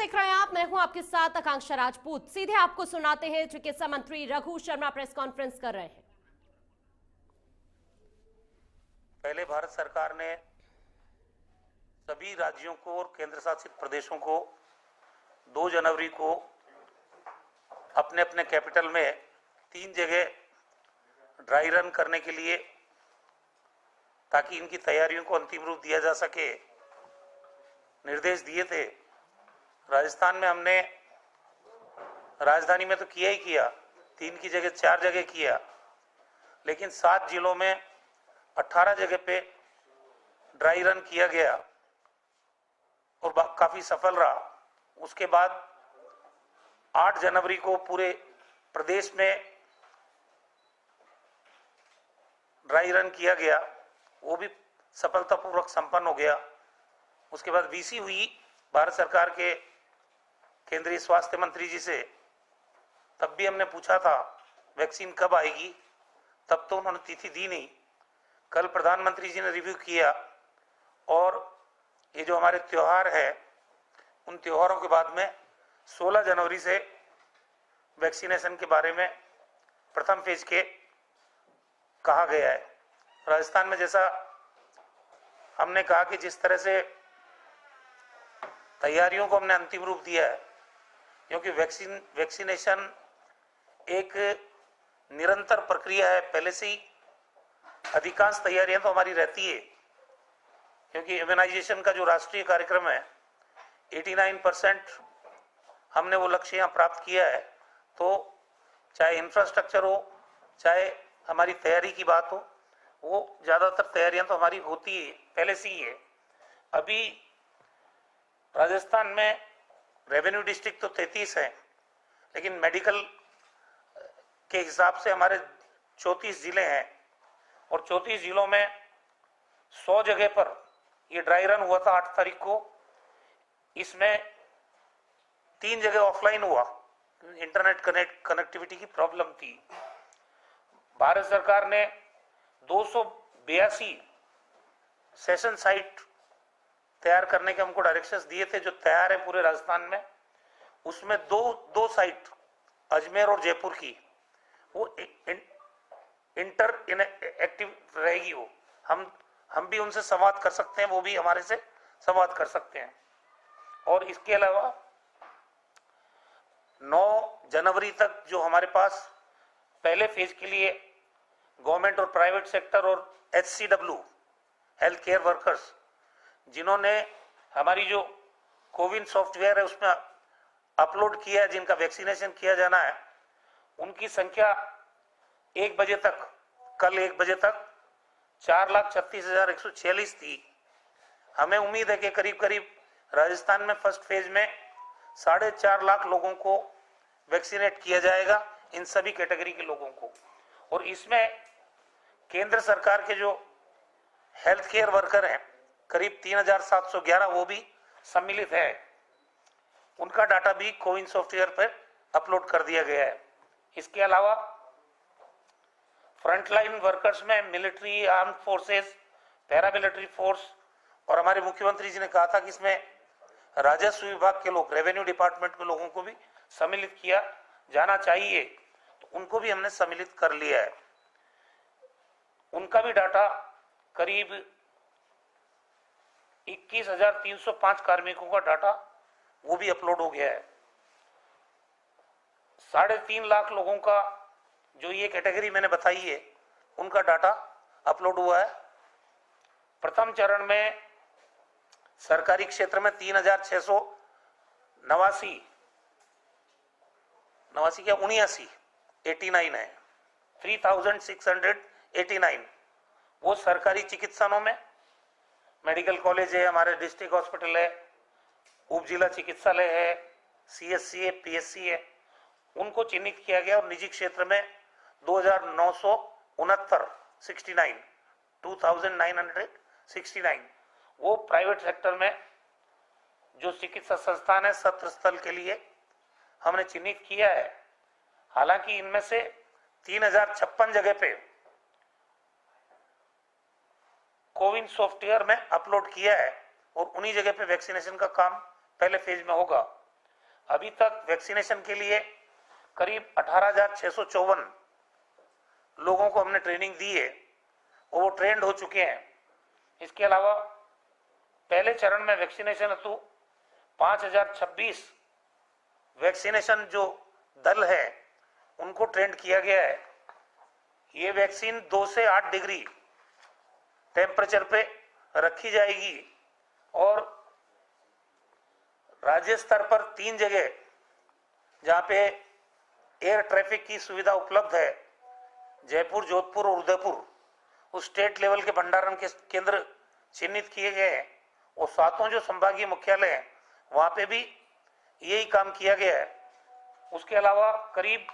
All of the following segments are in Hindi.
देख रहे हैं आप, मैं हूं आपके साथ आकांक्षा राजपूत। सीधे आपको सुनाते हैं, चिकित्सा मंत्री रघु शर्मा प्रेस कॉन्फ्रेंस कर रहे हैं। पहले भारत सरकार ने सभी राज्यों को और केंद्र शासित प्रदेशों को 2 जनवरी को अपने अपने कैपिटल में 3 जगह ड्राई रन करने के लिए, ताकि इनकी तैयारियों को अंतिम रूप दिया जा सके, निर्देश दिए थे। राजस्थान में हमने राजधानी में तो किया ही किया, 3 की जगह 4 जगह किया, लेकिन 7 जिलों में 18 जगह पे ड्राई रन किया गया और काफी सफल रहा। उसके बाद 8 जनवरी को पूरे प्रदेश में ड्राई रन किया गया, वो भी सफलतापूर्वक संपन्न हो गया। उसके बाद वीसी हुई भारत सरकार के केंद्रीय स्वास्थ्य मंत्री जी से, तब भी हमने पूछा था वैक्सीन कब आएगी, तब तो उन्होंने तिथि दी नहीं। कल प्रधानमंत्री जी ने रिव्यू किया और ये जो हमारे त्योहार है, उन त्योहारों के बाद में 16 जनवरी से वैक्सीनेशन के बारे में प्रथम फेज के कहा गया है। राजस्थान में जैसा हमने कहा कि जिस तरह से तैयारियों को हमने अंतिम रूप दिया है, क्योंकि वैक्सीनेशन एक निरंतर प्रक्रिया है। पहले से ही अधिकांश तैयारियां तो हमारी रहती है, क्योंकि इम्यूनाइजेशन का जो राष्ट्रीय कार्यक्रम है 89% हमने वो लक्ष्य यहाँ प्राप्त किया है। तो चाहे इंफ्रास्ट्रक्चर हो, चाहे हमारी तैयारी की बात हो, वो ज़्यादातर तैयारियां तो हमारी होती है, पहले से ही है। अभी राजस्थान में रेवेन्यू डिस्ट्रिक्ट तो 33 है, लेकिन मेडिकल के हिसाब से हमारे 34 जिले हैं और 34 जिलों में 100 जगह पर ये ड्राई रन हुआ था 8 तारीख को। इसमें 3 जगह ऑफलाइन हुआ, इंटरनेट कनेक्टिविटी की प्रॉब्लम थी। भारत सरकार ने 282 सेशन साइट तैयार करने के हमको डायरेक्शंस दिए थे, जो तैयार है पूरे राजस्थान में। उसमें दो साइट अजमेर और जयपुर की वो इंटर एक्टिव रहेगी। वो हम भी उनसे संवाद कर सकते हैं, वो भी हमारे से संवाद कर सकते हैं। और इसके अलावा 9 जनवरी तक जो हमारे पास पहले फेज के लिए गवर्नमेंट और प्राइवेट सेक्टर और HCW हेल्थ केयर वर्कर्स, जिन्होंने हमारी जो कोविन सॉफ्टवेयर है उसमें अपलोड किया है, जिनका वैक्सीनेशन किया जाना है, उनकी संख्या 1 बजे तक, कल 1 बजे तक 4,36,146 थी। हमें उम्मीद है कि करीब करीब राजस्थान में फर्स्ट फेज में 4.5 लाख लोगों को वैक्सीनेट किया जाएगा, इन सभी कैटेगरी के लोगों को। और इसमें केंद्र सरकार के जो हेल्थ केयर वर्कर हैं करीब 3,711, वो भी सम्मिलित है। उनका डाटा भी कोविन सॉफ्टवेयर पर अपलोड कर दिया गया है। इसके अलावा फ्रंटलाइन वर्कर्स में military, armed forces, paramilitary force, और हमारे मुख्यमंत्री जी ने कहा था कि इसमें राजस्व विभाग के लोग, रेवेन्यू डिपार्टमेंट के लोगों को भी सम्मिलित किया जाना चाहिए, तो उनको भी हमने सम्मिलित कर लिया है। उनका भी डाटा करीब 21,305 कार्मिकों का डाटा वो भी अपलोड हो गया है। 3.5 लाख लोगों का जो ये कैटेगरी मैंने बताई है, उनका डाटा अपलोड हुआ है। प्रथम चरण में सरकारी क्षेत्र में 3,689 89 है, 3,689 वो सरकारी चिकित्सालयों में, मेडिकल कॉलेज है, हमारे डिस्ट्रिक्ट हॉस्पिटल है, उप जिला चिकित्सालय है, CSC है, PSC है, उनको चिन्हित किया गया। और निजी क्षेत्र में 2,969 वो प्राइवेट सेक्टर में जो चिकित्सा संस्थान है सत्र स्थल के लिए हमने चिन्हित किया है। हालांकि इनमें से 3,056 जगह पे कोविन सॉफ्टवेयर में अपलोड किया है और उन्हीं जगह पे वैक्सीनेशन का काम पहले फेज में होगा। अभी तक वैक्सीनेशन के लिए करीब 18,654 लोगों को हमने ट्रेनिंग दी है और वो ट्रेंड हो चुके हैं। इसके अलावा पहले चरण में वैक्सीनेशन हेतु 5,026 वैक्सीनेशन जो दल है उनको ट्रेंड किया गया है। ये वैक्सीन 2 से 8 डिग्री टेम्परेचर पे रखी जाएगी और राज्य स्तर पर 3 जगह जहां पे एयर ट्रैफिक की सुविधा उपलब्ध है, जयपुर, जोधपुर और उदयपुर, उस स्टेट लेवल के भंडारण के केंद्र चिन्हित किए गए हैं और 7 जो संभागीय मुख्यालय हैं वहां पे भी यही काम किया गया है। उसके अलावा करीब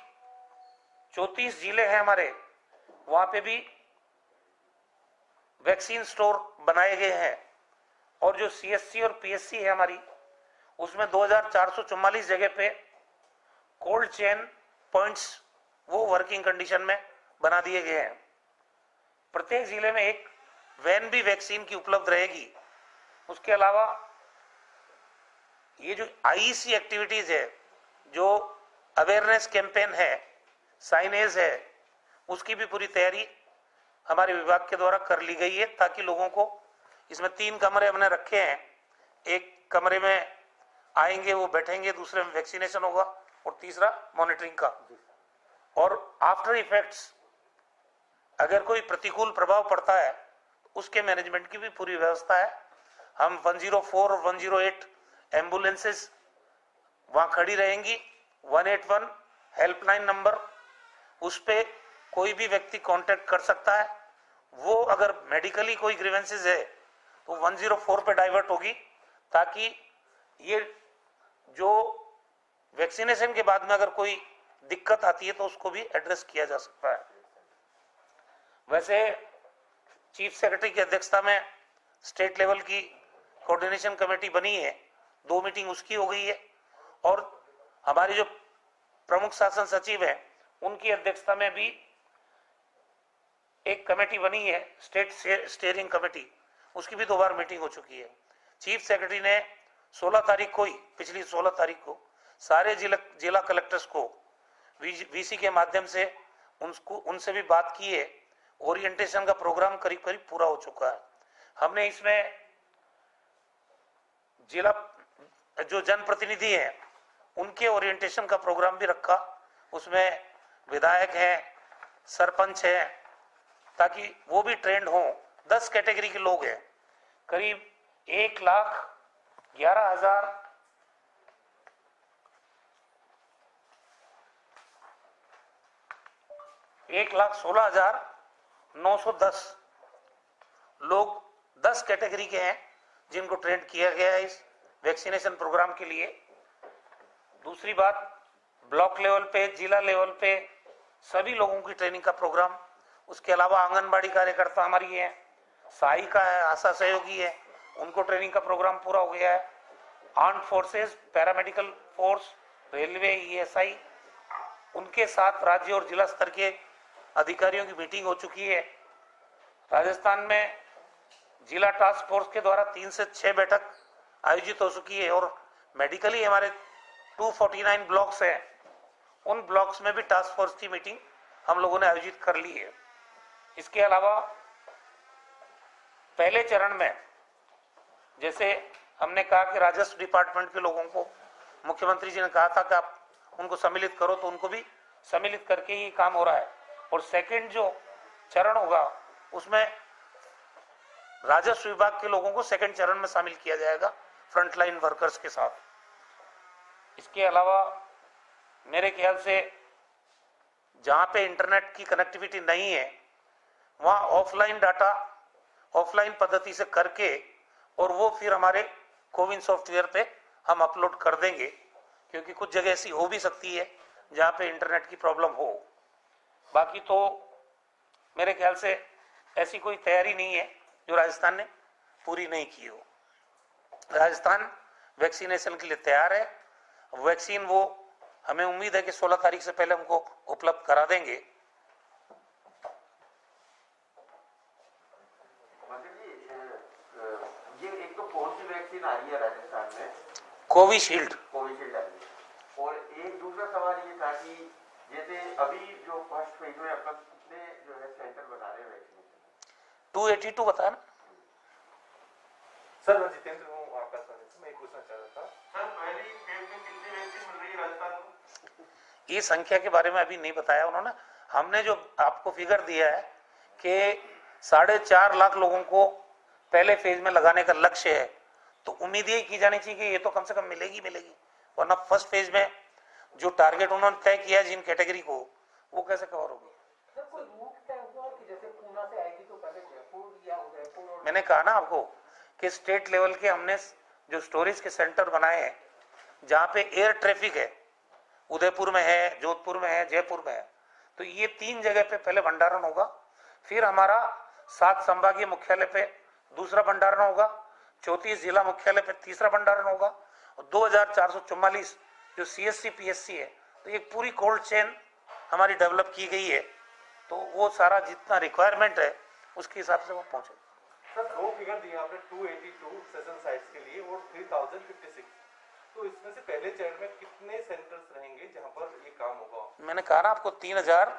34 जिले हैं हमारे, वहां पे भी वैक्सीन स्टोर बनाए गए हैं और जो सीएससी और पीएससी है हमारी, उसमें 2,444 जगह पे कोल्ड चेन पॉइंट्स वो वर्किंग कंडीशन में बना दिए गए हैं। प्रत्येक जिले में एक वैन भी वैक्सीन की उपलब्ध रहेगी। उसके अलावा ये जो आईईसी एक्टिविटीज है, जो अवेयरनेस कैंपेन है, साइनेज है, उसकी भी पूरी तैयारी हमारे विभाग के द्वारा कर ली गई है ताकि लोगों को, इसमें 3 कमरे हमने रखे हैं, एक कमरे में आएंगे वो बैठेंगे, दूसरे में वैक्सीनेशन होगा और तीसरा मॉनिटरिंग का। और आफ्टर इफेक्ट्स अगर कोई प्रतिकूल प्रभाव पड़ता है उसके मैनेजमेंट की भी पूरी व्यवस्था है। हम 104 और 108 एम्बुलेंसेस वहां खड़ी रहेंगी। 181 हेल्पलाइन नंबर, उस पे कोई भी व्यक्ति कांटेक्ट कर सकता है। वो अगर मेडिकली कोई ग्रीवेंसेस है तो 104 पे डाइवर्ट होगी ताकि ये जो वैक्सीनेशन के बाद में अगर कोई दिक्कत आती है तो उसको भी एड्रेस किया जा सकता है। वैसे चीफ सेक्रेटरी की अध्यक्षता में स्टेट लेवल की कोऑर्डिनेशन कमेटी बनी है, 2 मीटिंग उसकी हो गई है और हमारे जो प्रमुख शासन सचिव हैं उनकी अध्यक्षता में भी एक कमेटी बनी है, स्टेट स्टीयरिंग कमेटी, उसकी भी 2 बार मीटिंग हो चुकी है। चीफ सेक्रेटरी ने 16 तारीख को ही, पिछली 16 तारीख को सारे जिला कलेक्टर्स को वीसी के माध्यम से उनसे भी बात की है। ओरिएंटेशन का प्रोग्राम करीब करीब पूरा हो चुका है। हमने इसमें जिला जो जनप्रतिनिधि हैं उनके ओरिएंटेशन का प्रोग्राम भी रखा, उसमें विधायक हैं, सरपंच हैं, ताकि वो भी ट्रेंड हो। 10 कैटेगरी के लोग हैं, करीब 1,11,000 1,16,910 लोग 10 कैटेगरी के हैं जिनको ट्रेंड किया गया है इस वैक्सीनेशन प्रोग्राम के लिए। दूसरी बात, ब्लॉक लेवल पे, जिला लेवल पे सभी लोगों की ट्रेनिंग का प्रोग्राम। उसके अलावा आंगनबाड़ी कार्यकर्ता हमारी है, सहायिका है, आशा सहयोगी है, उनको ट्रेनिंग का प्रोग्राम पूरा हो गया है। Armed forces, paramedical force, railway, ESI, उनके साथ राज्य और जिला स्तर के अधिकारियों की मीटिंग हो चुकी है। राजस्थान में जिला टास्क फोर्स के द्वारा 3 से 6 बैठक आयोजित हो चुकी है और मेडिकली हमारे 249 ब्लॉक्स हैं, उन ब्लॉक्स में भी टास्क फोर्स की मीटिंग हम लोगों ने आयोजित कर ली है। इसके अलावा पहले चरण में जैसे हमने कहा कि राजस्व डिपार्टमेंट के लोगों को मुख्यमंत्री जी ने कहा था कि आप उनको सम्मिलित करो, तो उनको भी सम्मिलित करके ही काम हो रहा है। और सेकंड जो चरण होगा उसमें राजस्व विभाग के लोगों को सेकंड चरण में शामिल किया जाएगा, फ्रंटलाइन वर्कर्स के साथ। इसके अलावा मेरे ख्याल से जहां पे इंटरनेट की कनेक्टिविटी नहीं है वहां ऑफलाइन डाटा, ऑफलाइन पद्धति से करके और वो फिर हमारे कोविन सॉफ्टवेयर पे हम अपलोड कर देंगे, क्योंकि कुछ जगह ऐसी हो भी सकती है जहां पे इंटरनेट की प्रॉब्लम हो। बाकी तो मेरे ख्याल से ऐसी कोई तैयारी नहीं है जो राजस्थान ने पूरी नहीं की हो। राजस्थान वैक्सीनेशन के लिए तैयार है। वैक्सीन वो हमें उम्मीद है कि 16 तारीख से पहले हमको उपलब्ध करा देंगे। ये एक तो कौन सी वैक्सीन आ रही है राजस्थान में? कोविशील्ड। कोविशील्ड आ रही है। कि जैसे अभी जो फर्स्ट फेज में आपका कितने जो है सेंटर बना रहे हैं वैक्सीनेशन? 282 बताया ना सर। मैं जितेंद्र हूँ आपका स्वागत है। मैं एक पूछना चाह रहा था सर, पहली फेज में कितनी वैक्सीन मिल रही है राजस्थान को? ये संख्या के बारे में अभी नहीं बताया उन्होंने। हमने जो आपको फिगर दिया है कि 4.5 लाख लोगों को पहले फेज में लगाने का लक्ष्य है, तो उम्मीद यही की जानी चाहिए कि ये तो कम से कम मिलेगी, वरना फर्स्ट फेज में जो टारगेट उन्होंने तय किया है जिन कैटेगरी को, वो कैसे कवर होगी। मैंने कहा ना आपको कि स्टेट लेवल के हमने जो स्टोरेज के सेंटर बनाए हैं जहां पे एयर ट्रैफिक है, उदयपुर में है, जोधपुर में है, जयपुर में है, तो ये 3 जगह पे पहले भंडारण होगा, फिर हमारा 7 संभागीय मुख्यालय पे दूसरा भंडारण होगा, 34 जिला मुख्यालय पे तीसरा भंडारण होगा, और 2444 जो CSC PSC है, तो ये पूरी कोल्ड चेन हमारी डेवलप की गई है, तो वो सारा जितना रिक्वायरमेंट है उसके हिसाब से वो पहुंचे। सर, 2 फिगर दिए आपने 282 सेशन साइट्स के लिए और 3056, तो इसमें से पहले चरण में कितने सेंटर्स रहेंगे जहां पर ये काम होगा? मैंने कहा ना आपको 3000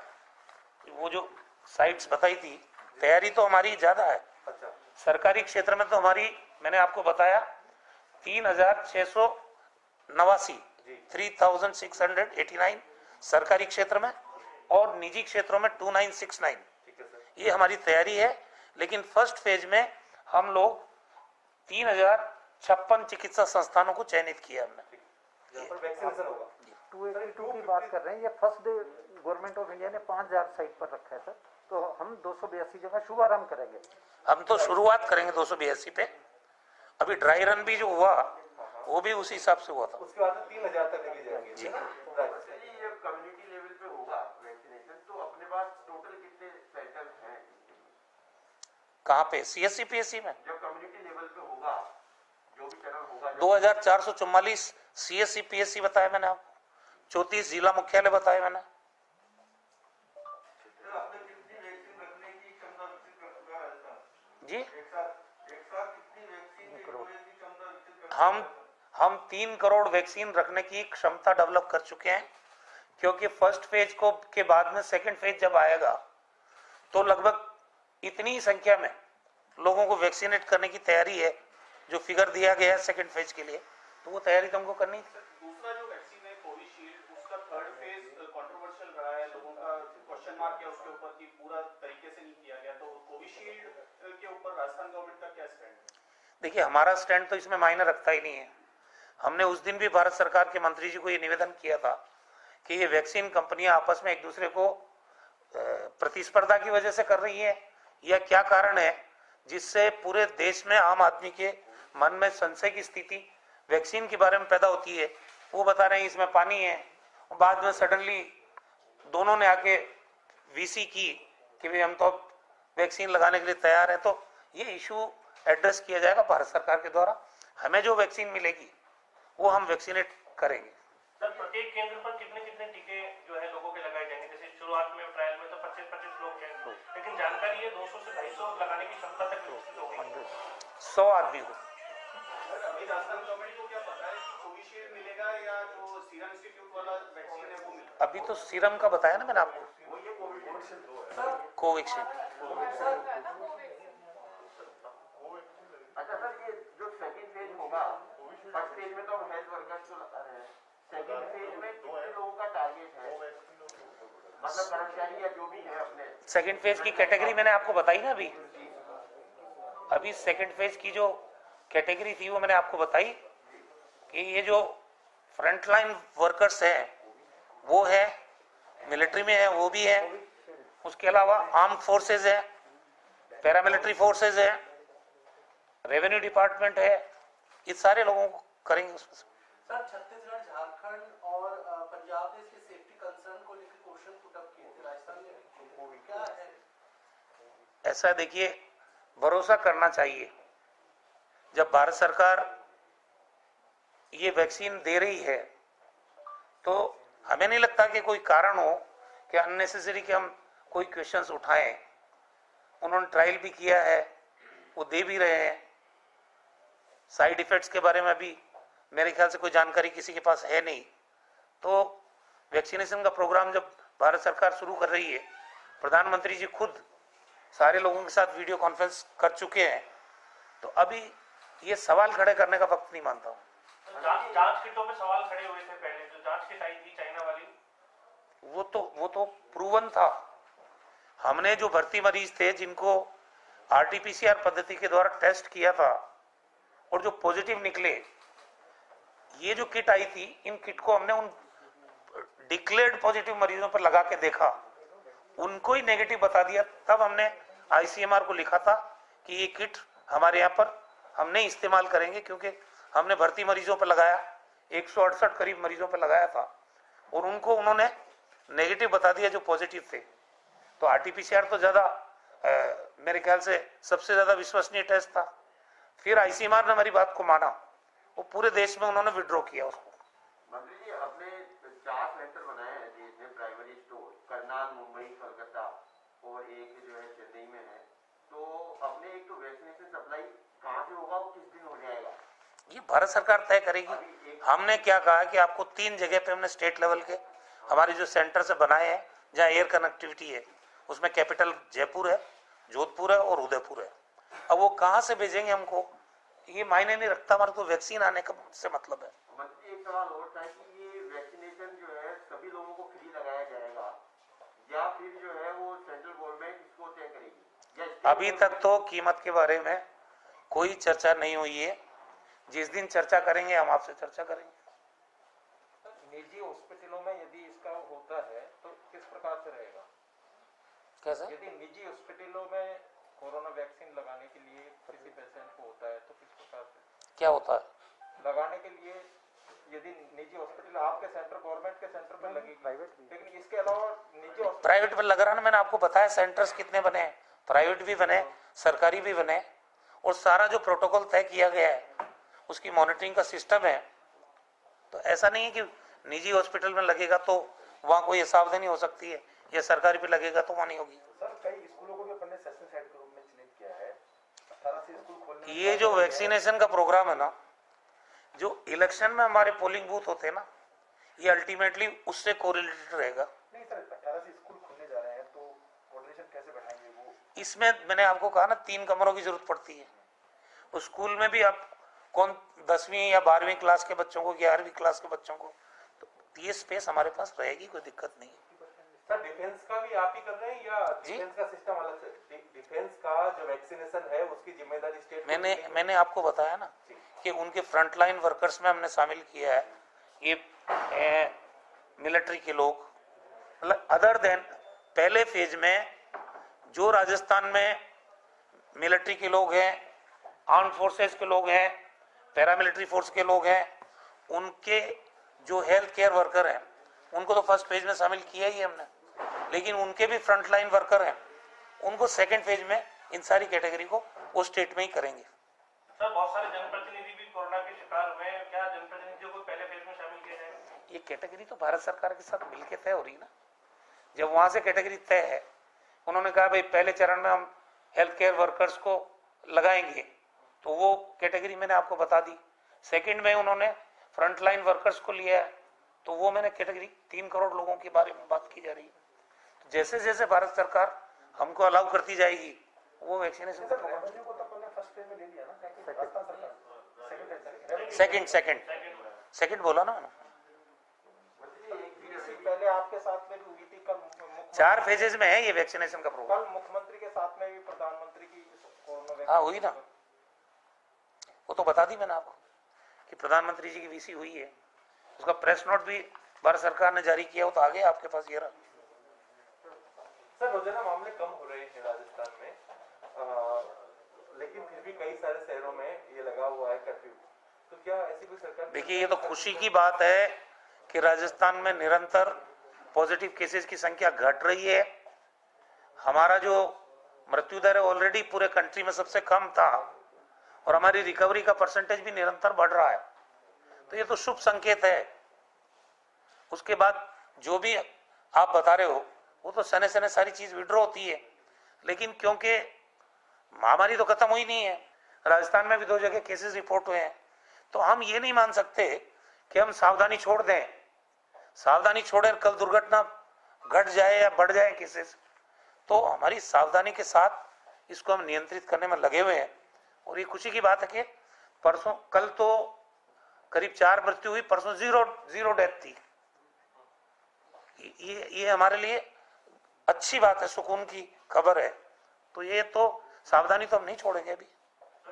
वो जो साइट्स बताई थी, तैयारी तो हमारी ज्यादा है। अच्छा, सरकारी क्षेत्र में तो हमारी मैंने आपको बताया 3689, 3689 सरकारी क्षेत्र में, और निजी क्षेत्रों में 2969। ठीक है सर। ये हमारी तैयारी है, लेकिन फर्स्ट फेज में हम लोग 3056 चिकित्सा संस्थानों को चयनित किया हमने, जहां पर वैक्सीनेशन होगा। 282 की बात कर रहे हैं। ये first day government of India ने 5000 साइट पर रखा है सर, तो हम 282 जगह शुभारंभ करेंगे। हम तो शुरुआत करेंगे 282 पे। अभी ड्राई रन भी जो हुआ वो भी उसी हिसाब से हुआ था। उसके बाद 3000 तक लेके जाएंगे। जी। ये कम्युनिटी लेवल पे होगा वैक्सीनेशन, तो अपने पास टोटल कितने सेंटर हैं? कहाँ पे? CSC PSC में जब कम्युनिटी लेवल पे होगा, जो भी चरण होगा, 2444 CSC PSC बताया मैंने आपको, 34 जिला मुख्यालय बताया मैंने। आपने कितनी वैक्सीन रखने की क्षमता विकसित कर चुका है राजस्थान? जी, एक साथ कितनी वैक्सीन की क्षमता विकसित कर? हम 3 करोड़ वैक्सीन रखने की क्षमता डेवलप कर चुके हैं, क्योंकि फर्स्ट फेज को के बाद में सेकंड फेज जब आएगा तो लगभग इतनी संख्या में लोगों को वैक्सीनेट करने की तैयारी है, जो फिगर दिया गया है सेकंड फेज के लिए, तो वो तैयारी तुमको करनी थी। दूसरा जो वैक्सीन है कोविशील्ड, उसका थर्ड फेज कंट्रोवर्शियल रहा है, लोगों का क्वेश्चन मार्क है उसके ऊपर कि पूरा तरीके से नहीं किया गया, तो कोविशील्ड के ऊपर राजस्थान गवर्नमेंट का क्या स्टैंड है? देखिए, हमारा स्टैंड तो इसमें मायने रखता ही नहीं है। हमने उस दिन भी भारत सरकार के मंत्री जी को ये निवेदन किया था कि ये वैक्सीन कंपनियां आपस में एक दूसरे को प्रतिस्पर्धा की वजह से कर रही है, या क्या कारण है जिससे पूरे देश में आम आदमी के मन में संशय की स्थिति वैक्सीन के बारे में पैदा होती है। वो बता रहे हैं इसमें पानी है, और बाद में सडनली दोनों ने आके VC की कि भाई हम तो अब वैक्सीन लगाने के लिए तैयार हैं। तो ये इशू एड्रेस किया जाएगा भारत सरकार के द्वारा। हमें जो वैक्सीन मिलेगी वो हम वैक्सीनेट करेंगे। सर, प्रत्येक केंद्र पर कितने कितने टीके जो है लोगों के लगाए जाएंगे? जैसे शुरुआत में ट्रायल में तो 25-25 लोग थे, लेकिन जानकारी है 200 से 250 लगाने की क्षमता तक विकसित हो गई। 100 आदमी को। अभी राजस्थान गवर्नमेंट को क्या पता है कि कोविशील्ड मिलेगा या जो सीरम इंस्टीट्यूट वाला वैक्सीन है वो मिलेगा? अभी तो सीरम का बताया ना मैंने आपको, कोविशील्ड। अच्छा सर, ये जो सेकंड फेज होगा, फर्स्ट फेज में तो हम हेल्थ वर्कर्स को लगा रहे हैं, सेकंड फेज में कितने लोगों का टारगेट है, मतलब कर्मचारी या जो भी है अपने? सेकंड फेज की कैटेगरी मैंने आपको बताई ना अभी सेकंड फेज की जो कैटेगरी थी वो मैंने आपको बताई कि ये जो फ्रंटलाइन वर्कर्स हैं वो है, मिलिट्री में है वो भी है, उसके अलावा आर्म्ड फोर्सेज है, पैरामिलिट्री फोर्सेज है, रेवेन्यू डिपार्टमेंट है, ये सारे लोगों को करेंगे उसमें। सर, छत्तीसगढ़, झारखंड और पंजाब ने इसके सेफ्टी कंसर्न को लेकर क्वेश्चन पुट अप किए थे, राजस्थान में क्या है? ऐसा देखिए, भरोसा करना चाहिए। जब भारत सरकार ये वैक्सीन दे रही है तो हमें नहीं लगता कि कोई कारण हो कि अननेसेसरी कि हम कोई क्वेश्चंस उठाएं। उन्होंने ट्रायल भी किया है, वो दे भी रहे हैं। साइड इफेक्ट्स के बारे में भी मेरे ख्याल से कोई जानकारी किसी के पास है नहीं, तो वैक्सीनेशन का प्रोग्राम जब भारत सरकार शुरू कर रही है, प्रधानमंत्री जी खुद सारे लोगों के साथ वीडियो कॉन्फ्रेंस कर चुके हैं, तो अभी ये सवाल खड़े करने का वक्त नहीं मानता हूँ। जांच किटों पे सवाल खड़े हुए थे पहले, जो जांच किट आई थी चाइना वाली, वो तो प्रूवन था। हमने जो भर्ती मरीज थे जिनको आरटीपीसीआर पद्धति के द्वारा टेस्ट किया था और जो पॉजिटिव निकले, ये जो किट आई थी, इन किट को हमने उन डिक्लेयर्ड पॉजिटिव मरीजों पर लगा के देखा, उनको ही नेगेटिव बता दिया। तब हमने आईसीएमआर को लिखा था कि ये किट हमारे यहाँ पर हम नहीं इस्तेमाल करेंगे, क्योंकि हमने भर्ती मरीजों पर लगाया, 168 करीब मरीजों पर लगाया था और उनको उन्होंने नेगेटिव बता दिया जो पॉजिटिव थे। तो आरटीपीसीआर तो ज्यादा मेरे ख्याल से सबसे ज्यादा विश्वसनीय टेस्ट था। फिर आईसीएमआर ने हमारी बात को माना, वो पूरे देश में उन्होंने विड्रॉ किया उसको। मंत्री जी, अपने 4 सेंटर बनाए हैं देश में प्राइमरी स्टोर, करनाल, मुंबई, कलकत्ता और एक जो है चेन्नई में है, तो अपने एक तो वैक्सीनेशन सप्लाई कहाँ से होगा और किस दिन हो जाएगा? ये भारत सरकार तय करेगी। हमने क्या कहा कि आपको 3 जगह पे हमने स्टेट लेवल के हमारे जो सेंटर से बनाए हैं जहाँ एयर कनेक्टिविटी है, उसमें कैपिटल जयपुर है, जोधपुर है और उदयपुर है। अब वो कहाँ से भेजेंगे हमको ये मायने नहीं रखता, हमारे को वैक्सीन आने का से मतलब है। मंत्री, एक सवाल और था कि ये वैक्सीनेशन जो है सभी लोगों को फ्री लगाया जाएगा या फिर जो है वो सेंट्रल गवर्नमेंट इसको तय करेगी? अभी तक तो कीमत के बारे में कोई चर्चा नहीं हुई है। जिस दिन चर्चा करेंगे हम आपसे चर्चा करेंगे। निजी हॉस्पिटलों में यदि इसका होता है तो किस प्रकार से रहेगा? कैसा? यदि निजी हॉस्पिटलों में कोरोना वैक्सीन लगाने के लिए किसी पेशेंट को होता है तो किस प्रकार से क्या होता है? लगाने के लिए यदि निजी हॉस्पिटल आपके सेंटर, गवर्नमेंट के सेंटर पर लगेगी, प्राइवेट, लेकिन इसके अलावा निजी प्राइवेट पर लग रहा ना, मैंने आपको बताया सेंटर्स कितने बने हैं, प्राइवेट भी बने, सरकारी भी बने, और सारा जो प्रोटोकॉल तय किया गया है उसकी मॉनिटरिंग का सिस्टम है। तो ऐसा नहीं है कि निजी हॉस्पिटल में लगेगा तो वहाँ कोई सावधानी हो सकती है, या सरकारी पे लगेगा तो वहाँ नहीं होगी। सर, कई स्कूलों को भी अपने सेशन साइट के रूप में चिन्हित किया है। 18 से स्कूल खोलने, ये जो वैक्सीनेशन का प्रोग्राम है ना, जो इलेक्शन में हमारे पोलिंग बूथ होते हैं ना, ये अल्टीमेटली उससे कोरिलेटेड रहेगा। नहीं सर, 18 से स्कूल खुलने जा रहे हैं तो कोऑर्डिनेशन कैसे बढ़ाएंगे वो? इसमें मैंने आपको कहा ना 3 कमरों की जरूरत पड़ती है। उस स्कूल में भी आप कौन 10वीं या 12वीं क्लास के बच्चों को, 11वीं क्लास के बच्चों को, तो ये स्पेस हमारे पास रहेगी, कोई दिक्कत नहीं है। सर, डिफेंस का भी आप ही कर रहे हैं या डिफेंस का सिस्टम अलग से? डिफेंस का जो वैक्सीनेशन है उसकी जिम्मेदारी स्टेट? मैंने आपको बताया ना कि उनके फ्रंटलाइन वर्कर्स में हमने शामिल किया है ये मिलिट्री के लोग, मतलब अदर देन पहले फेज में जो राजस्थान में मिलिट्री के लोग हैं, आर्म फोर्सेस के लोग हैं, पैरामिलिट्री फोर्स के लोग हैं, उनके जो हेल्थ केयर वर्कर हैं उनको तो फर्स्ट फेज में शामिल किया ही हमने, लेकिन उनके भी फ्रंटलाइन वर्कर हैं, उनको सेकंड फेज में इन सारी कैटेगरी को वो स्टेट में ही करेंगे। सर, बहुत सारे जनप्रतिनिधि भी कोरोना के शिकार हुए हैं, क्या जनप्रतिनिधियों को पहले फेज में शामिल किया जाएगा? ये कैटेगरी तो भारत सरकार के साथ मिलकर तय हो रही है ना। जब वहां से कैटेगरी तय है, उन्होंने कहा भाई पहले चरण में हम हेल्थ केयर वर्कर्स को लगाएंगे, तो वो कैटेगरी मैंने आपको बता दी। सेकंड में उन्होंने फ्रंटलाइन वर्कर्स को लिया है, तो वो मैंने कैटेगरी 3 करोड़ लोगों के बारे में बात की जा रही है। तो जैसे जैसे भारत सरकार हमको अलाउ करती जाएगी वो वैक्सीनेशन कर रहे हैं। को तो अपने फर्स्ट फेज में ले लिया ना, राजस्थान सरकार सेकंड बोला ना, पहले आपके साथ में भी हुई थी, कल 4 फेजेस में है ये वैक्सीनेशन का प्रोग्राम। कल मुख्यमंत्री के साथ में भी प्रधानमंत्री की कोरोना हाँ हुई ना, वो तो बता दी मैंने आपको कि प्रधानमंत्री जी की वीसी हुई है, उसका प्रेस नोट भी भारत सरकार ने जारी किया, वो तो आगे आपके पास ये रहा। सर, रोजाना मामले कम हो रहे हैं राजस्थान में, लेकिन फिर भी कई सारे शहरों में ये लगा हुआ है कर्फ्यू, तो क्या ऐसी कोई सरकार? देखिए, ये तो खुशी की बात है कि राजस्थान में निरंतर पॉजिटिव केसेस की संख्या घट रही है। हमारा जो मृत्यु दर है ऑलरेडी पूरे कंट्री में सबसे कम था और हमारी रिकवरी का परसेंटेज भी निरंतर बढ़ रहा है, तो ये तो शुभ संकेत है। उसके बाद जो भी आप बता रहे हो वो तो सने सने सारी चीज विड्रॉ होती है, लेकिन क्योंकि महामारी तो खत्म हुई नहीं है, राजस्थान में भी 2 जगह केसेस रिपोर्ट हुए हैं, तो हम ये नहीं मान सकते कि हम सावधानी छोड़ दें। सावधानी छोड़े कल दुर्घटना घट जाए या बढ़ जाए केसेस, तो हमारी सावधानी के साथ इसको हम नियंत्रित करने में लगे हुए हैं। और ये खुशी की बात है कि परसों, कल तो करीब 4 मृत्यु हुई, परसों जीरो डेथ थी। ये हमारे लिए अच्छी बात है, सुकून की खबर है। तो ये तो सावधानी तो हम नहीं छोड़ेंगे अभी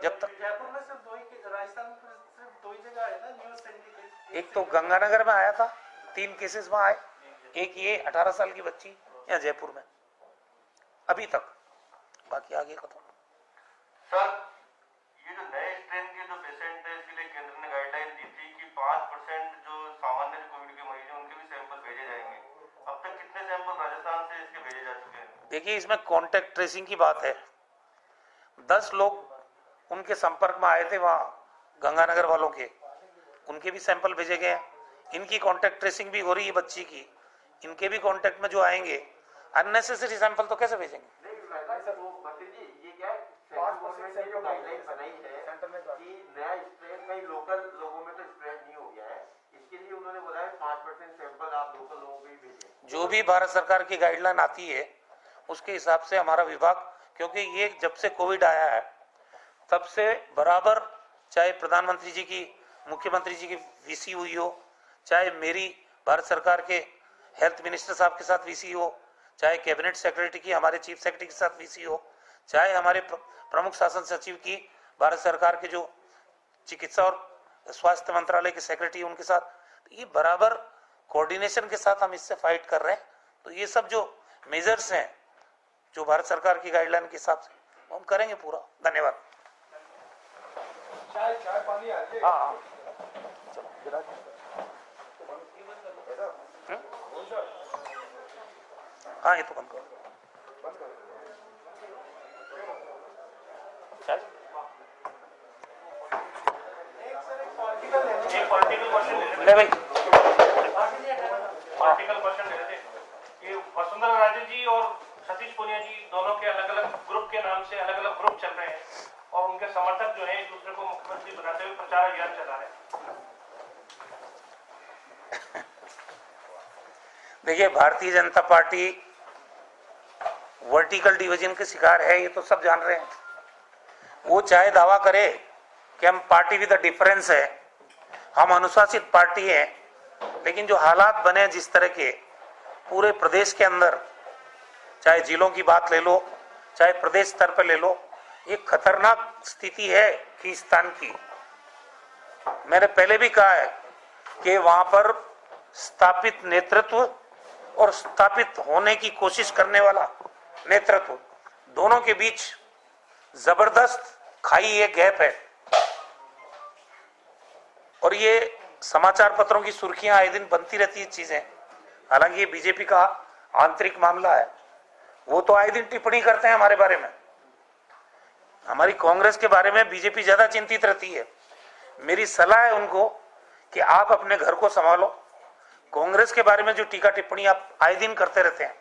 जब तक। जयपुर में सिर्फ 2 ही, राजस्थान में सिर्फ 2 ही जगह है ना न्यूज़ सेंटर। एक तो गंगानगर में आया था, 3 केसेस वहां आए, एक ये 18 साल की बच्ची या जयपुर में अभी तक, बाकी आगे का तो। सर, ये जो नए स्ट्रेन के जो पेशेंट है, इसके लिए केंद्र ने गाइडलाइन दी थी कि 5% जो सामान्य कोविड के मरीज हैं उनके भी सैंपल भेजे जाएंगे। अब तक कितने सैंपल राजस्थान से इसके भेजे जा चुके हैं? देखिए, इसमें कॉन्टेक्ट ट्रेसिंग की बात है। 10 लोग उनके संपर्क में आए थे वहां गंगानगर वालों के, उनके भी सैंपल भेजे गए। इनकी कॉन्टेक्ट ट्रेसिंग भी हो रही है बच्ची की, इनके भी कॉन्टेक्ट में जो आएंगे अननेसेसरी सैंपल तो कैसे भेजेंगे? ये क्या है, सेंट्रल गवर्नमेंट ने जो गाइडलाइन बनाई है कि नया स्ट्रेन कई लोकल लोगों में तो स्प्रेड नहीं हो गया है, इसके लिए उन्होंने बोला है 5% सैंपल आप लोकल लोगों को ही भेजें। जो भी भारत सरकार की गाइडलाइन आती है उसके हिसाब से हमारा विभाग, क्योंकि ये जब से कोविड आया है तब से बराबर, चाहे प्रधानमंत्री जी की, मुख्यमंत्री जी की वीसी हुई हो, चाहे मेरी भारत सरकार के हेल्थ मिनिस्टर साहब के साथ वीसी हो, चाहे कैबिनेट सेक्रेटरी की, हमारे चीफ सेक्रेटरी के साथ वीसी हो, चाहे हमारे प्रमुख शासन सचिव की, भारत सरकार के जो चिकित्सा और स्वास्थ्य मंत्रालय के सेक्रेटरी उनके साथ, ये बराबर कोऑर्डिनेशन के साथ हम इससे फाइट कर रहे हैं। तो ये सब जो मेजर्स हैं जो भारत सरकार की गाइडलाइन के हिसाब से हम करेंगे पूरा। धन्यवाद। चाय पानी आ जाए। हाँ, हाँ, ये तो बंद करो। एक पॉलिटिकल क्वेश्चन ले भाई, पॉलिटिकल क्वेश्चन ले रहे थे कि वसुंधरा राजे जी और सतीश पूनिया जी दोनों के अलग अलग ग्रुप के नाम से अलग अलग ग्रुप चल रहे हैं और उनके समर्थक जो है एक दूसरे को मुख्यमंत्री बनाते हुए प्रचार अभियान चला रहे हैं। देखिए, Bharatiya Janata party vertical division के शिकार है, ये तो सब जान रहे हैं। वो चाहे दावा करे कि हम पार्टी विद डिफरेंस है, हम अनुशासित पार्टी है, लेकिन जो हालात बने जिस तरह के पूरे प्रदेश के अंदर, चाहे जिलों की बात ले लो, चाहे प्रदेश स्तर पर ले लो, ये खतरनाक स्थिति है खींचतान की। मैंने पहले भी कहा है कि वहां पर स्थापित नेतृत्व और स्थापित होने की कोशिश करने वाला नेतृत्व, दोनों के बीच जबरदस्त खाई एक गैप है। और ये समाचार पत्रों की सुर्खियां आए दिन बनती रहती है चीजें। हालांकि ये बीजेपी का आंतरिक मामला है, वो तो आए दिन टिप्पणी करते हैं हमारे बारे में। हमारी कांग्रेस के बारे में बीजेपी ज्यादा चिंतित रहती है। मेरी सलाह है उनको कि आप अपने घर को संभालो। कांग्रेस के बारे में जो टीका टिप्पणी आप आए दिन करते रहते हैं,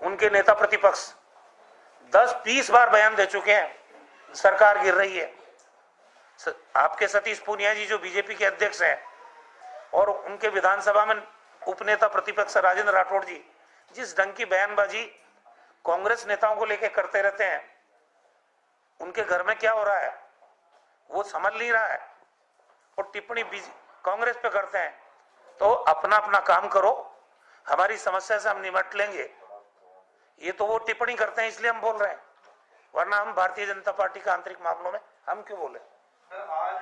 उनके नेता प्रतिपक्ष 10-20 बार बयान दे चुके हैं, सरकार गिर रही है। आपके सतीश पूनिया जी जो बीजेपी के अध्यक्ष हैं और उनके विधानसभा में उपनेता प्रतिपक्ष राजेंद्र राठौड़ जी जिस ढंग की बयानबाजी कांग्रेस नेताओं को लेकर करते रहते हैं, उनके घर में क्या हो रहा है वो समझ नहीं रहा है और टिप्पणी कांग्रेस पे करते हैं। तो अपना अपना काम करो, हमारी समस्या से हम निपट लेंगे। ये तो वो टिप्पणी करते हैं इसलिए हम बोल रहे हैं, वरना हम भारतीय जनता पार्टी के आंतरिक मामलों में हम क्यों बोले। सर, आज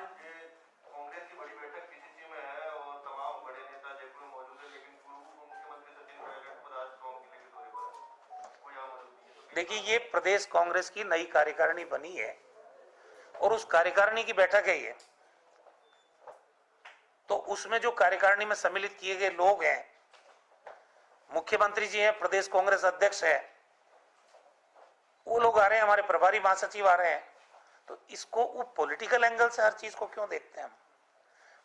कांग्रेस की बड़ी बैठक पीसीसी में है और तमाम बड़े नेता जयपुर में मौजूद है, लेकिन पूर्व मुख्यमंत्री सचिन पायलट खुद आज कांग्रेस के लिए दौरे पर है, कोई यहाँ मौजूद नहीं है। देखिए, ये प्रदेश कांग्रेस की नई कार्यकारिणी बनी है और उस कार्यकारिणी की बैठक है ये, तो उसमें जो कार्यकारिणी में सम्मिलित किए गए लोग हैं, मुख्यमंत्री जी हैं, प्रदेश कांग्रेस अध्यक्ष हैं, वो लोग आ रहे हैं, हमारे प्रभारी महासचिव आ रहे हैं। तो इसको वो पॉलिटिकल एंगल से हर चीज को क्यों देखते हैं हम।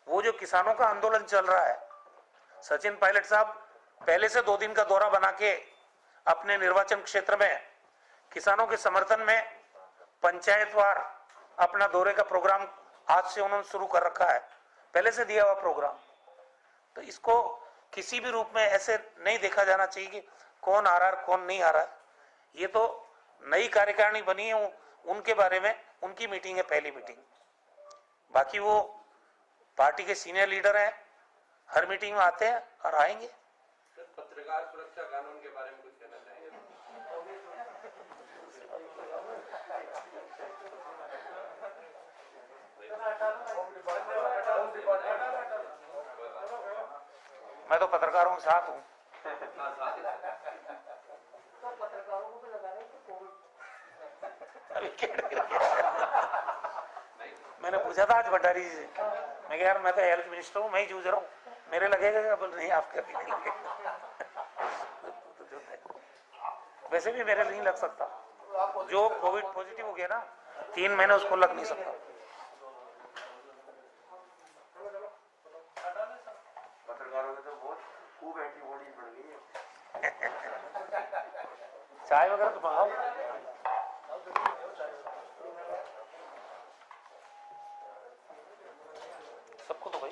वो जो किसानों का आंदोलन चल रहा है, सचिन पायलट साहब पहले से 2 दिन का दौरा बना के अपने निर्वाचन क्षेत्र में किसानों के समर्थन में पंचायतवार अपना दौरे का प्रोग्राम आज से उन्होंने शुरू कर रखा है, पहले से दिया हुआ प्रोग्राम। तो इसको किसी भी रूप में ऐसे नहीं देखा जाना चाहिए कि कौन आ रहा है कौन नहीं आ रहा है। ये तो नई कार्यकारिणी बनी है, उनके बारे में उनकी मीटिंग है, पहली मीटिंग। बाकी वो पार्टी के सीनियर लीडर हैं, हर मीटिंग में आते हैं और आएंगे। पत्रकार सुरक्षा कानून के बारे में कुछ कहना चाहेंगे? मैं तो पत्रकारों के साथ हूँ। पत्रकारों को भी लगा रहे हैं कि कोविड मैंने पूछा था आज भंडारी जी से, मैं कहा यार मैं तो हेल्थ मिनिस्टर हूँ, मैं ही जूझ रहा हूँ, मेरे लगेगा? बोल नहीं, आपके भी नहीं लगेगा। वैसे भी मेरे नहीं लग सकता। जो कोविड पॉजिटिव हो गया ना 3 महीने, उसको लग नहीं सकता। पत्रकारों में तो बहुत खूब एंटीबॉडीज बढ़ गई है। चाय वगैरह तो मंगाओ। सबको तो भाई